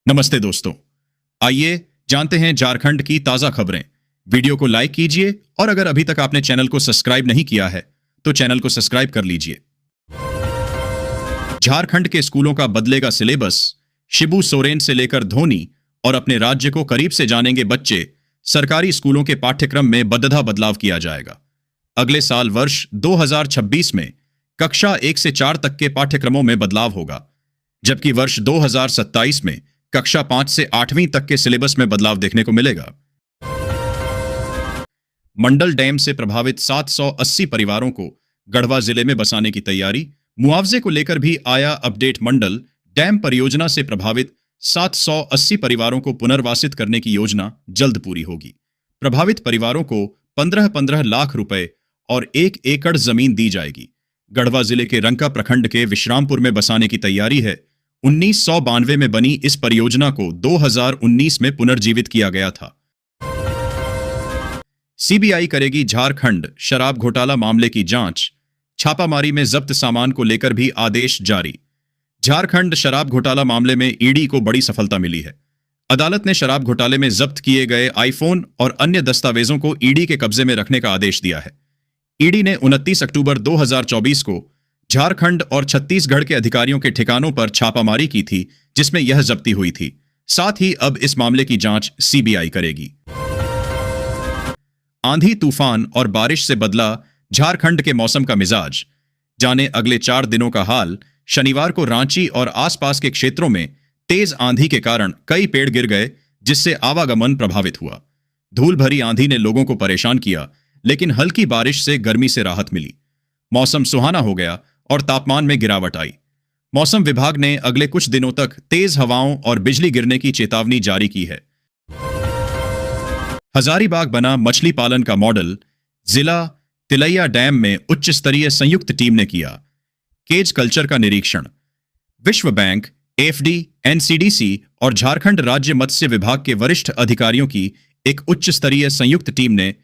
नमस्ते दोस्तों, आइए जानते हैं झारखंड की ताजा खबरें। वीडियो को लाइक कीजिए और अगर अभी तक आपने चैनल को सब्सक्राइब नहीं किया है तो चैनल को सब्सक्राइब कर लीजिए। झारखंड के स्कूलों का बदलेगा सिलेबस, शिबू सोरेन से लेकर धोनी और अपने राज्य को करीब से जानेंगे बच्चे। सरकारी स्कूलों के पाठ्यक्रम में बदधा बदलाव किया जाएगा। अगले साल वर्ष 2026 में कक्षा 1 से 4 तक के पाठ्यक्रमों में बदलाव होगा, जबकि वर्ष 2027 में कक्षा 5 से 8वीं तक के सिलेबस में बदलाव देखने को मिलेगा। मंडल डैम से प्रभावित 780 परिवारों को गढ़वा जिले में बसाने की तैयारी। मुआवजे को लेकर भी आया अपडेट। मंडल डैम परियोजना से प्रभावित 780 परिवारों को पुनर्वासित करने की योजना जल्द पूरी होगी। प्रभावित परिवारों को 15-15 लाख रुपए और 1 एकड़ जमीन दी जाएगी। गढ़वा जिले के रंका प्रखंड के विश्रामपुर में बसाने की तैयारी है। 1992 में बनी इस परियोजना को 2019 में पुनर्जीवित किया गया था। सीबीआई करेगी झारखंड शराब घोटाला मामले की जांच। छापामारी में जब्त सामान को लेकर भी आदेश जारी। झारखंड शराब घोटाला मामले में ईडी को बड़ी सफलता मिली है। अदालत ने शराब घोटाले में जब्त किए गए आईफोन और अन्य दस्तावेजों को ईडी के कब्जे में रखने का आदेश दिया है। ईडी ने 29 अक्टूबर 2024 को झारखंड और छत्तीसगढ़ के अधिकारियों के ठिकानों पर छापामारी की थी, जिसमें यह जब्ती हुई थी। साथ ही अब इस मामले की जांच सीबीआई करेगी। आंधी तूफान और बारिश से बदला झारखंड के मौसम का मिजाज। जाने अगले 4 दिनों का हाल। शनिवार को रांची और आसपास के क्षेत्रों में तेज आंधी के कारण कई पेड़ गिर गए, जिससे आवागमन प्रभावित हुआ। धूल भरी आंधी ने लोगों को परेशान किया, लेकिन हल्की बारिश से गर्मी से राहत मिली। मौसम सुहाना हो गया और तापमान में गिरावट आई। मौसम विभाग ने अगले कुछ दिनों तक तेज हवाओं और बिजली गिरने की चेतावनी जारी की है। हजारीबाग बना मछली पालन का मॉडल। जिला तिलैया डैम में उच्च स्तरीय संयुक्त टीम ने किया केज कल्चर का निरीक्षण। विश्व बैंक, एफडी, एनसीडीसी और झारखंड राज्य मत्स्य विभाग के वरिष्ठ अधिकारियों की एक उच्च स्तरीय संयुक्त टीम ने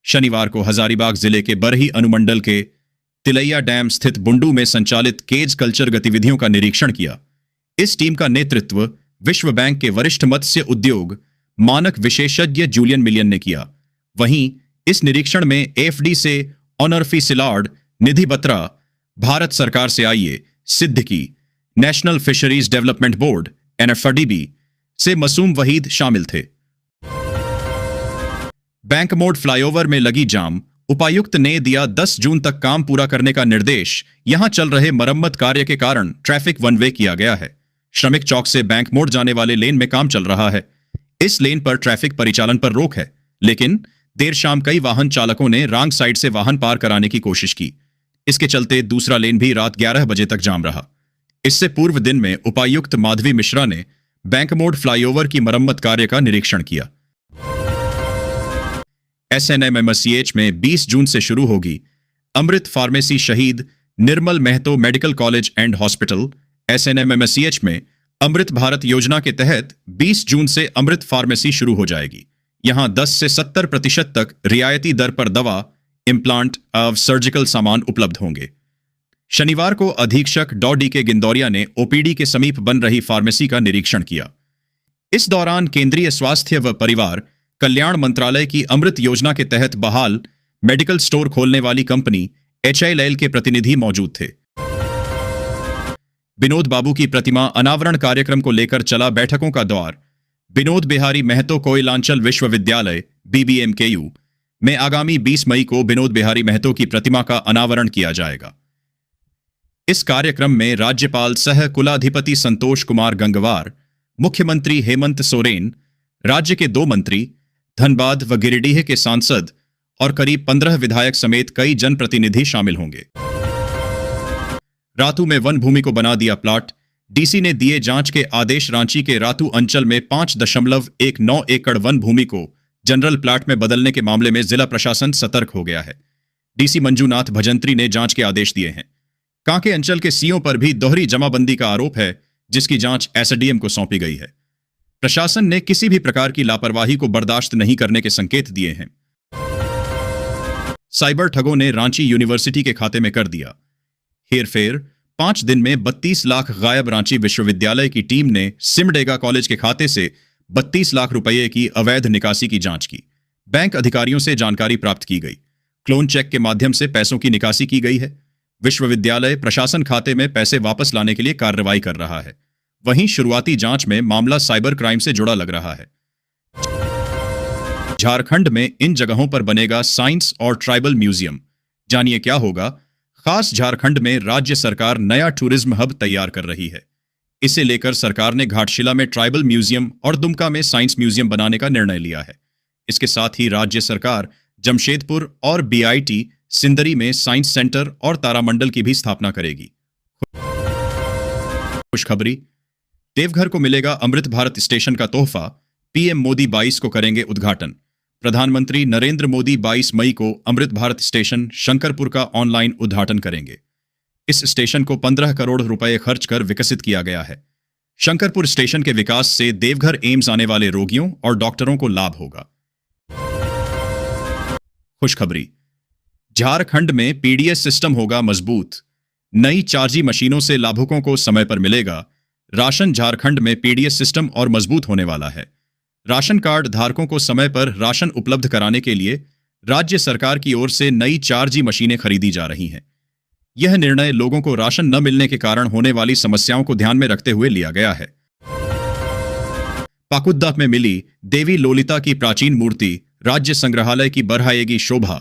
शनिवार को हजारीबाग जिले के बरही अनुमंडल के तिलैया डैम स्थित बुंडू में संचालित केज कल्चर गतिविधियों का निरीक्षण किया। इस टीम का नेतृत्व विश्व बैंक के वरिष्ठ मत्स्य उद्योग मानक विशेषज्ञ जूलियन मिलियन ने किया। वहीं इस निरीक्षण में एफडी से ऑनरफी सिलार्ड, निधि बत्रा, भारत सरकार से आईए, Siddiqui, national fisheries development board NFDB से मसूम वहीद शामिल थे। बैंक मोड़ फ्लाईओवर में लगी जाम। उपायुक्त ने दिया 10 जून तक काम पूरा करने का निर्देश। यहां चल रहे मरम्मत कार्य के कारण ट्रैफिक वन वे किया गया है। श्रमिक चौक से बैंक मोड़ जाने वाले लेन में काम चल रहा है। इस लेन पर ट्रैफिक परिचालन पर रोक है, लेकिन देर शाम कई वाहन चालकों ने रॉन्ग साइड से वाहन पार कराने की कोशिश की। इसके चलते दूसरा लेन भी रात 11 बजे तक जाम रहा। इससे पूर्व दिन में उपायुक्त माधवी मिश्रा ने बैंक मोड़ फ्लाईओवर की मरम्मत कार्य का निरीक्षण किया। एसएनएमएमसीएच में 20 जून से शुरू होगी Amrit pharmacy Shaheed Nirmal Mahato medical college and hospital. SNMMCH में अमृत भारत योजना के तहत 20 जून से अमृत फार्मेसी शुरू हो जाएगी। यहां 10 से 70% तक रियायती दर पर दवा, इम्प्लांट और सर्जिकल सामान उपलब्ध होंगे। शनिवार को अधीक्षक डॉ के गिंदौरिया ने ओपीडी के समीप बन रही फार्मेसी का निरीक्षण किया। इस दौरान केंद्रीय स्वास्थ्य व परिवार कल्याण मंत्रालय की अमृत योजना के तहत बहाल मेडिकल स्टोर खोलने वाली कंपनी HIL के प्रतिनिधि मौजूद थे। विनोद बाबू की प्रतिमा अनावरण कार्यक्रम को लेकर चला बैठकों का दौर। विनोद बिहारी महतो कोयलांचल विश्वविद्यालय BBMKU में आगामी 20 मई को विनोद बिहारी महतो की प्रतिमा का अनावरण किया जाएगा। इस कार्यक्रम में राज्यपाल सह कुलाधिपति संतोष कुमार गंगवार, मुख्यमंत्री हेमंत सोरेन, राज्य के 2 मंत्री, धनबाद व गिरिडीह के सांसद और करीब 15 विधायक समेत कई जनप्रतिनिधि शामिल होंगे। रातू में वन भूमि को बना दिया प्लाट। डीसी ने दिए जांच के आदेश। रांची के रातू अंचल में 5.19 एकड़ वन भूमि को जनरल प्लाट में बदलने के मामले में जिला प्रशासन सतर्क हो गया है। डीसी मंजूनाथ भजंत्री ने जांच के आदेश दिए हैं। कांके अंचल के सीओ पर भी दोहरी जमाबंदी का आरोप है, जिसकी जांच एसडीएम को सौंपी गई है। प्रशासन ने किसी भी प्रकार की लापरवाही को बर्दाश्त नहीं करने के संकेत दिए हैं। साइबर ठगों ने रांची यूनिवर्सिटी के खाते में कर दिया हेरफेर। 5 दिन में 32 लाख गायब। रांची विश्वविद्यालय की टीम ने सिमडेगा कॉलेज के खाते से 32 लाख रुपए की अवैध निकासी की जांच की। बैंक अधिकारियों से जानकारी प्राप्त की गई। क्लोन चेक के माध्यम से पैसों की निकासी की गई है। विश्वविद्यालय प्रशासन खाते में पैसे वापस लाने के लिए कार्रवाई कर रहा है। वहीं शुरुआती जांच में मामला साइबर क्राइम से जुड़ा लग रहा है। झारखंड में इन जगहों पर बनेगा साइंस और ट्राइबल म्यूजियम। जानिए क्या होगा। खास झारखंड में राज्य सरकार नया टूरिज्म हब तैयार कर रही है। इसे लेकर सरकार ने घाटशिला में ट्राइबल म्यूजियम और दुमका में साइंस म्यूजियम बनाने का निर्णय लिया है। इसके साथ ही राज्य सरकार जमशेदपुर और बीआईटी सिंदरी में साइंस सेंटर और तारामंडल की भी स्थापना करेगी। खुशखबरी, देवघर को मिलेगा अमृत भारत स्टेशन का तोहफा। पीएम मोदी 22 को करेंगे उद्घाटन। प्रधानमंत्री नरेंद्र मोदी 22 मई को अमृत भारत स्टेशन शंकरपुर का ऑनलाइन उद्घाटन करेंगे। इस स्टेशन को 15 करोड़ रुपए खर्च कर विकसित किया गया है। शंकरपुर स्टेशन के विकास से देवघर एम्स आने वाले रोगियों और डॉक्टरों को लाभ होगा। खुशखबरी, झारखंड में पीडीएस सिस्टम होगा मजबूत। नई 4G मशीनों से लाभुकों को समय पर मिलेगा राशन। झारखंड में पीडीएस सिस्टम और मजबूत होने वाला है। राशन कार्ड धारकों को समय पर राशन उपलब्ध कराने के लिए राज्य सरकार की ओर से नई 4G मशीनें खरीदी जा रही हैं। यह निर्णय लोगों को राशन न मिलने के कारण होने वाली समस्याओं को ध्यान में रखते हुए लिया गया है। पाकुद्दा में मिली देवी लोलिता की प्राचीन मूर्ति राज्य संग्रहालय की बढ़ाएगी शोभा।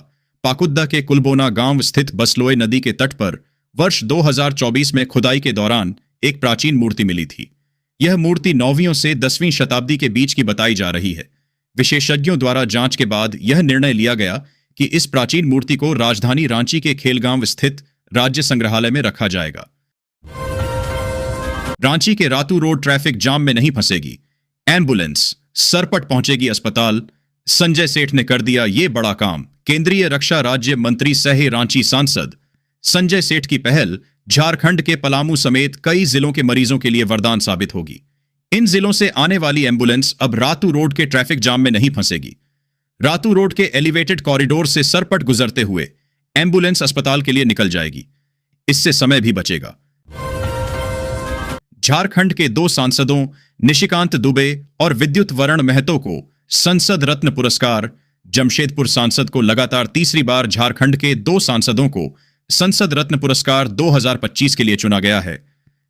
पाकुद्दा के कुलबोना गांव स्थित बसलोई नदी के तट पर वर्ष 2024 में खुदाई के दौरान एक प्राचीन मूर्ति मिली थी। यह मूर्ति 9वीं से 10वीं शताब्दी के बीच की बताई जा रही है। विशेषज्ञों द्वारा जांच के बाद यह निर्णय लिया गया कि इस प्राचीन मूर्ति को राजधानी रांची के खेलगांव स्थित राज्य संग्रहालय में रखा जाएगा। रांची के रातू रोड ट्रैफिक जाम में नहीं फंसेगी। एम्बुलेंस सरपट पहुंचेगी अस्पताल। संजय सेठ ने कर दिया ये बड़ा काम। केंद्रीय रक्षा राज्य मंत्री सह रांची सांसद संजय सेठ की पहल झारखंड के पलामू समेत कई जिलों के मरीजों के लिए वरदान साबित होगी। इन जिलों से आने वाली एम्बुलेंस अब रातू रोड के ट्रैफिक जाम में नहीं फंसेगी। रातू रोड के एलिवेटेड कॉरिडोर से सरपट गुजरते हुए एम्बुलेंस अस्पताल के लिए निकल जाएगी। इससे समय भी बचेगा। झारखंड के 2 सांसदों निशिकांत दुबे और विद्युत वरण महतो को संसद रत्न पुरस्कार। जमशेदपुर सांसद को लगातार तीसरी बार झारखंड के 2 सांसदों को संसद रत्न पुरस्कार 2025 के लिए चुना गया है।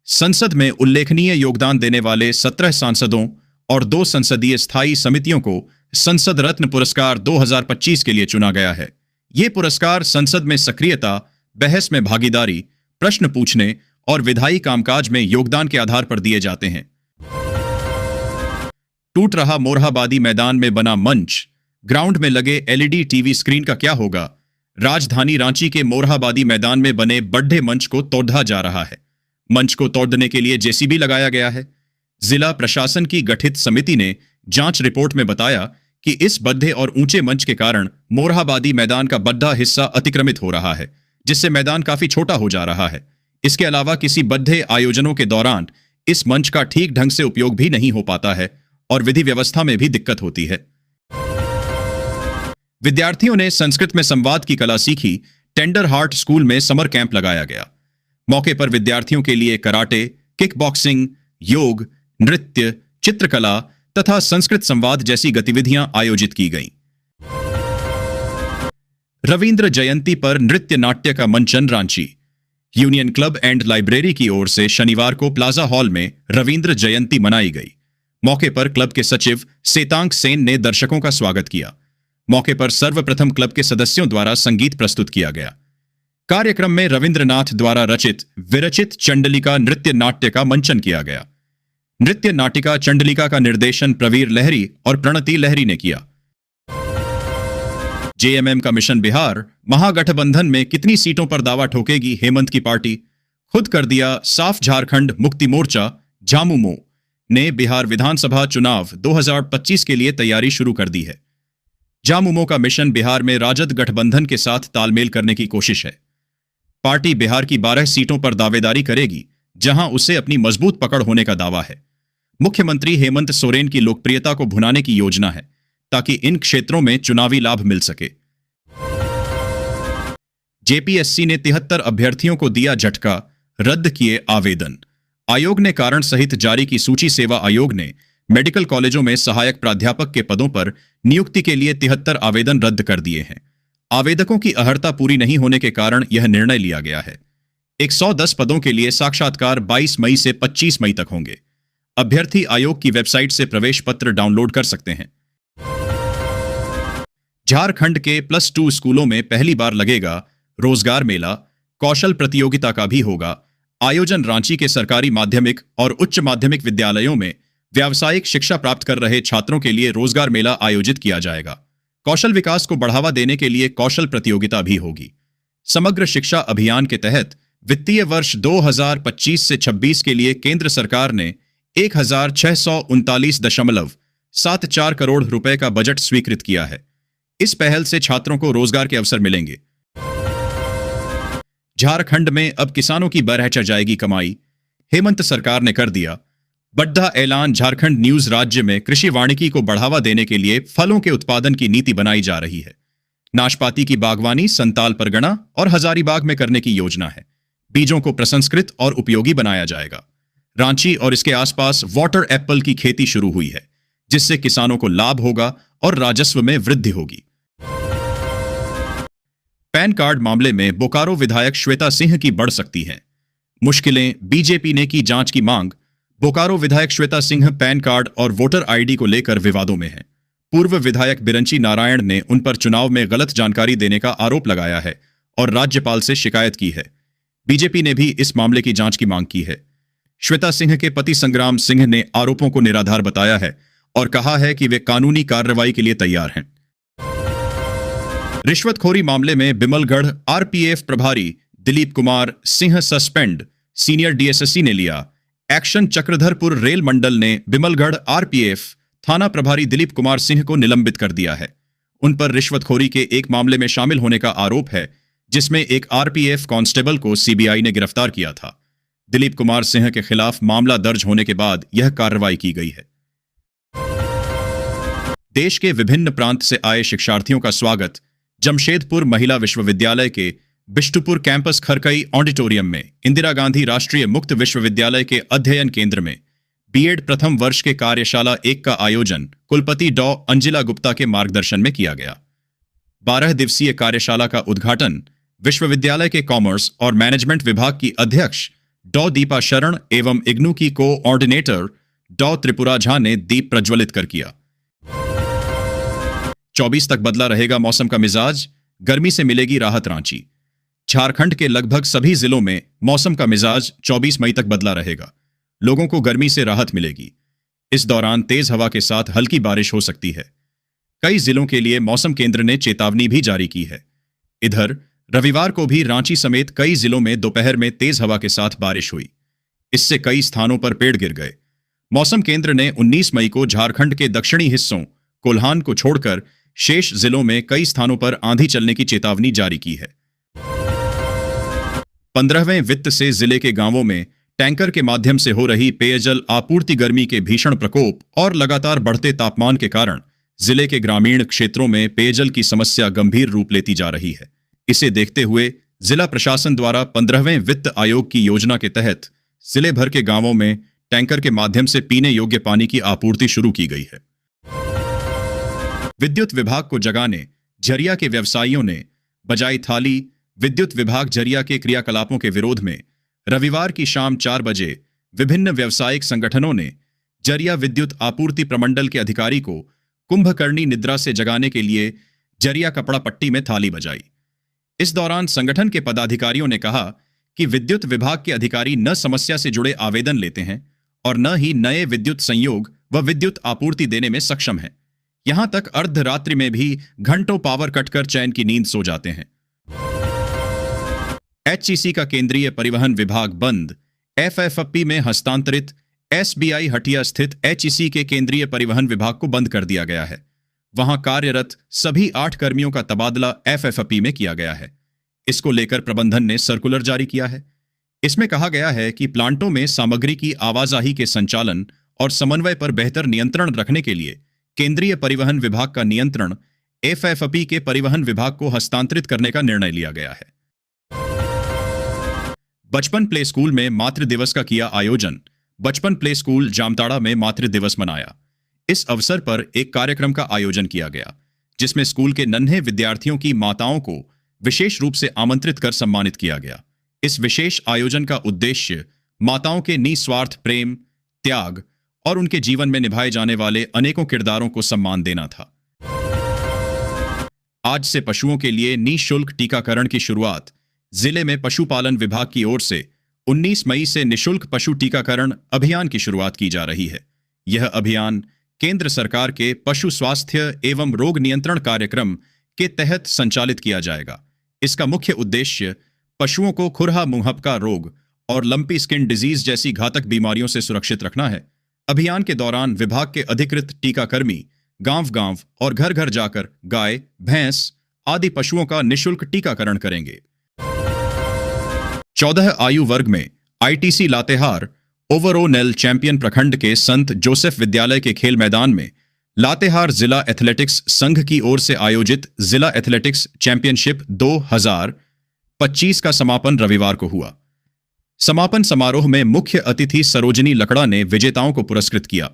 संसद में उल्लेखनीय योगदान देने वाले 17 सांसदों और 2 संसदीय स्थायी समितियों को संसद रत्न पुरस्कार 2025 के लिए चुना गया है। ये पुरस्कार संसद में सक्रियता, बहस में भागीदारी, प्रश्न पूछने और विधायी कामकाज में योगदान के आधार पर दिए जाते हैं। टूट रहा मोरहाबादी मैदान में बना मंच। ग्राउंड में लगे एलईडी टीवी स्क्रीन का क्या होगा। राजधानी रांची के मोरहाबादी मैदान में बने बड्ढे मंच को तोड़ा जा रहा है। मंच को तोड़ने के लिए जेसीबी लगाया गया है। जिला प्रशासन की गठित समिति ने जांच रिपोर्ट में बताया कि इस बड्ढे और ऊंचे मंच के कारण मोरहाबादी मैदान का बड्ढा हिस्सा अतिक्रमित हो रहा है, जिससे मैदान काफी छोटा हो जा रहा है। इसके अलावा किसी बड्ढे आयोजनों के दौरान इस मंच का ठीक ढंग से उपयोग भी नहीं हो पाता है और विधि व्यवस्था में भी दिक्कत होती है। विद्यार्थियों ने संस्कृत में संवाद की कला सीखी। टेंडर हार्ट स्कूल में समर कैंप लगाया गया। मौके पर विद्यार्थियों के लिए कराटे, किक बॉक्सिंग, योग, नृत्य, चित्रकला तथा संस्कृत संवाद जैसी गतिविधियां आयोजित की गईं। रविंद्र जयंती पर नृत्य नाट्य का मंचन। Ranchi union club and library की ओर से शनिवार को प्लाजा हॉल में रविंद्र जयंती मनाई गई। मौके पर क्लब के सचिव सेतांक सेन ने दर्शकों का स्वागत किया। मौके पर सर्वप्रथम क्लब के सदस्यों द्वारा संगीत प्रस्तुत किया गया। कार्यक्रम में रविंद्रनाथ द्वारा रचित विरचित चंडलिका नृत्य नाट्य का मंचन किया गया। नृत्य नाटिका चंडलिका का निर्देशन प्रवीर लहरी और प्रणति लहरी ने किया। जेएमएम का मिशन बिहार। महागठबंधन में कितनी सीटों पर दावा ठोकेगी हेमंत की पार्टी। खुद कर दिया साफ। झारखंड मुक्ति मोर्चा झामुमो ने बिहार विधानसभा चुनाव 2025 के लिए तैयारी शुरू कर दी है। झामुमो का मिशन बिहार में राजद गठबंधन के साथ तालमेल करने की कोशिश है। पार्टी बिहार की 12 सीटों पर दावेदारी करेगी, जहां उसे अपनी मजबूत पकड़ होने का दावा है। मुख्यमंत्री हेमंत सोरेन की लोकप्रियता को भुनाने की योजना है, ताकि इन क्षेत्रों में चुनावी लाभ मिल सके। जेपीएससी ने 73 अभ्यर्थियों को दिया झटका। रद्द किए आवेदन। आयोग ने कारण सहित जारी की सूची। सेवा आयोग ने मेडिकल कॉलेजों में सहायक प्राध्यापक के पदों पर नियुक्ति के लिए 73 आवेदन रद्द कर दिए हैं। आवेदकों की अर्हता पूरी नहीं होने के कारण यह निर्णय लिया गया है। 110 पदों के लिए साक्षात्कार 22 मई से 25 मई तक होंगे। अभ्यर्थी आयोग की वेबसाइट से प्रवेश पत्र डाउनलोड कर सकते हैं। झारखंड के +2 स्कूलों में पहली बार लगेगा रोजगार मेला। कौशल प्रतियोगिता का भी होगा आयोजन। रांची के सरकारी माध्यमिक और उच्च माध्यमिक विद्यालयों में व्यावसायिक शिक्षा प्राप्त कर रहे छात्रों के लिए रोजगार मेला आयोजित किया जाएगा। कौशल विकास को बढ़ावा देने के लिए कौशल प्रतियोगिता भी होगी। समग्र शिक्षा अभियान के तहत वित्तीय वर्ष 2025 से 26 के लिए केंद्र सरकार ने 1639.74 करोड़ रुपए का बजट स्वीकृत किया है। इस पहल से छात्रों को रोजगार के अवसर मिलेंगे। झारखंड में अब किसानों की बरहचा जाएगी कमाई। हेमंत सरकार ने कर दिया बड़ा ऐलान। झारखंड न्यूज। राज्य में कृषि वानिकी को बढ़ावा देने के लिए फलों के उत्पादन की नीति बनाई जा रही है। नाशपाती की बागवानी संताल परगना और हजारीबाग में करने की योजना है। बीजों को प्रसंस्कृत और उपयोगी बनाया जाएगा। रांची और इसके आसपास वाटर एप्पल की खेती शुरू हुई है, जिससे किसानों को लाभ होगा और राजस्व में वृद्धि होगी। पैन कार्ड मामले में बोकारो विधायक श्वेता सिंह की बढ़ सकती है मुश्किलें। बीजेपी ने की जांच की मांग। बोकारो विधायक श्वेता सिंह पैन कार्ड और वोटर आईडी को लेकर विवादों में हैं। पूर्व विधायक बिरंची नारायण ने उन पर चुनाव में गलत जानकारी देने का आरोप लगाया है और राज्यपाल से शिकायत की है। बीजेपी ने भी इस मामले की जांच की मांग की है। श्वेता सिंह के पति संग्राम सिंह ने आरोपों को निराधार बताया है और कहा है कि वे कानूनी कार्रवाई के लिए तैयार हैं। रिश्वतखोरी मामले में बिमलगढ़ आरपीएफ प्रभारी Dilip Kumar Singh suspend. Senior DSSC ने लिया एक्शन। चक्रधरपुर रेल मंडल ने बिमलगढ़ आरपीएफ थाना प्रभारी दिलीप कुमार सिंह को निलंबित कर दिया है। उन पर रिश्वतखोरी के एक मामले में शामिल होने का आरोप है, जिसमें एक आरपीएफ कांस्टेबल को सीबीआई ने गिरफ्तार किया था। दिलीप कुमार सिंह के खिलाफ मामला दर्ज होने के बाद यह कार्रवाई की गई है। देश के विभिन्न प्रांत से आए शिक्षार्थियों का स्वागत जमशेदपुर महिला विश्वविद्यालय के बिष्टुपुर कैंपस खरकई ऑडिटोरियम में इंदिरा गांधी राष्ट्रीय मुक्त विश्वविद्यालय के अध्ययन केंद्र में बीएड प्रथम वर्ष के कार्यशाला 1 का आयोजन कुलपति डॉ अंजिला गुप्ता के मार्गदर्शन में किया गया। 12 दिवसीय कार्यशाला का उद्घाटन विश्वविद्यालय के कॉमर्स और मैनेजमेंट विभाग की अध्यक्ष डॉ दीपा शरण एवं इग्नू की कोऑर्डिनेटर डॉ त्रिपुरा झा ने दीप प्रज्वलित कर किया। 24 तक बदला रहेगा मौसम का मिजाज। गर्मी से मिलेगी राहत। रांची। झारखंड के लगभग सभी जिलों में मौसम का मिजाज 24 मई तक बदला रहेगा। लोगों को गर्मी से राहत मिलेगी। इस दौरान तेज हवा के साथ हल्की बारिश हो सकती है। कई जिलों के लिए मौसम केंद्र ने चेतावनी भी जारी की है। इधर रविवार को भी रांची समेत कई जिलों में दोपहर में तेज हवा के साथ बारिश हुई। इससे कई स्थानों पर पेड़ गिर गए। मौसम केंद्र ने 19 मई को झारखंड के दक्षिणी हिस्सों कोल्हान को छोड़कर शेष जिलों में कई स्थानों पर आंधी चलने की चेतावनी जारी की है। 15वें वित्त से जिले के गांवों में टैंकर के माध्यम से हो रही पेयजल आपूर्ति। गर्मी के भीषण प्रकोप और लगातार बढ़ते तापमान के कारण जिले के ग्रामीण क्षेत्रों में पेयजल की समस्या गंभीर रूप लेती जा रही है। इसे देखते हुए जिला प्रशासन द्वारा 15वें वित्त आयोग की योजना के तहत जिले भर के गांवों में टैंकर के माध्यम से पीने योग्य पानी की आपूर्ति शुरू की गई है। विद्युत विभाग को जगाने झरिया के व्यवसायियों ने बजाई थाली। विद्युत विभाग झरिया के क्रियाकलापों के विरोध में रविवार की शाम 4 बजे विभिन्न व्यावसायिक संगठनों ने झरिया विद्युत आपूर्ति प्रमंडल के अधिकारी को कुंभकर्णी निद्रा से जगाने के लिए झरिया कपड़ा पट्टी में थाली बजाई। इस दौरान संगठन के पदाधिकारियों ने कहा कि विद्युत विभाग के अधिकारी न समस्या से जुड़े आवेदन लेते हैं और न ही नए विद्युत संयोग व विद्युत आपूर्ति देने में सक्षम हैं। यहां तक अर्धरात्रि में भी घंटों पावर कट कर चैन की नींद सो जाते हैं। एचईसी का केंद्रीय परिवहन विभाग बंद। एफएफपी में हस्तांतरित एसबीआई हटिया स्थित एचईसी के केंद्रीय परिवहन विभाग को बंद कर दिया गया है। वहां कार्यरत सभी 8 कर्मियों का तबादला एफएफपी में किया गया है। इसको लेकर प्रबंधन ने सर्कुलर जारी किया है। इसमें कहा गया है कि प्लांटों में सामग्री की आवाजाही के संचालन और समन्वय पर बेहतर नियंत्रण रखने के लिए केंद्रीय परिवहन विभाग का नियंत्रण एफएफपी के परिवहन विभाग को हस्तांतरित करने का निर्णय लिया गया है। बचपन प्ले स्कूल में मातृ दिवस का किया आयोजन। बचपन प्ले स्कूल जामताड़ा में मातृ दिवस मनाया। इस अवसर पर एक कार्यक्रम का आयोजन किया गया, जिसमें स्कूल के नन्हे विद्यार्थियों की माताओं को विशेष रूप से आमंत्रित कर सम्मानित किया गया। इस विशेष आयोजन का उद्देश्य माताओं के निस्वार्थ प्रेम, त्याग और उनके जीवन में निभाए जाने वाले अनेकों किरदारों को सम्मान देना था। आज से पशुओं के लिए निःशुल्क टीकाकरण की शुरुआत। जिले में पशुपालन विभाग की ओर से 19 मई से निःशुल्क पशु टीकाकरण अभियान की शुरुआत की जा रही है। यह अभियान केंद्र सरकार के पशु स्वास्थ्य एवं रोग नियंत्रण कार्यक्रम के तहत संचालित किया जाएगा। इसका मुख्य उद्देश्य पशुओं को खुरहा मुंहपका रोग और लंपी स्किन डिजीज जैसी घातक बीमारियों से सुरक्षित रखना है। अभियान के दौरान विभाग के अधिकृत टीकाकर्मी गांव-गांव और घर-घर जाकर गाय, भैंस आदि पशुओं का निःशुल्क टीकाकरण करेंगे। 14 आयु वर्ग में आईटीसी लातेहार ओवरऑल चैंपियन प्रखंड के संत जोसेफ विद्यालय के खेल मैदान में लातेहार जिला एथलेटिक्स संघ की ओर से आयोजित जिला एथलेटिक्स चैंपियनशिप 2025 का समापन रविवार को हुआ। समापन समारोह में मुख्य अतिथि सरोजिनी लकड़ा ने विजेताओं को पुरस्कृत किया।